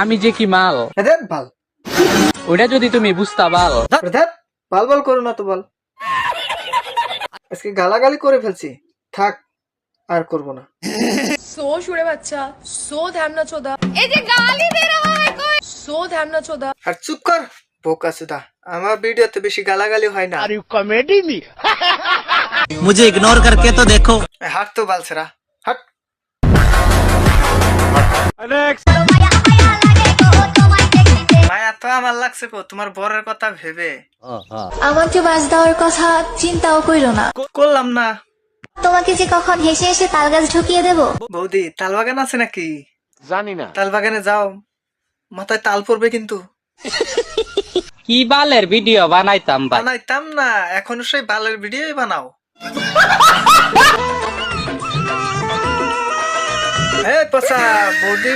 আমি যে কি মাল ধ্যাৎ বাল, ওটা যদি তুমি বুঝতা বাল। ধ্যাৎ বাল বাল করো না তো বল। আজকে গালাগালি করে ফেলছি, থাক আর করবো না। सो शुड़े बच्चा सो धैमना चोदा ए जे गाली दे रहा है कोई सो धैमना चोदा আর চুপ কর বোকা সুদা, আমার ভিডিওতে বেশি গালাগালি হয় না। मुझे इग्नोर करके तो देखो। হাট তো বালছেরা, হাট। মায়া তো আমার লাগছে কো তোমার বরের কথা ভেবে। আমাকে বাস দেওয়ার কথা চিন্তাও কইরো না। করলাম না। তোমাকে যে কখন হেসে হেসে তাল গাছ ঢুকিয়ে দেবো। বৌদি তাল বাগান আছে নাকি? জানি না। তাল বাগানে যাও, মাথায় তাল পড়বে কিন্তু। কি বালের ভিডিও বানাইতাম ভাই। বানাইতাম না, এখন সেই বালের ভিডিওই বানাও। এই পচা বৌদি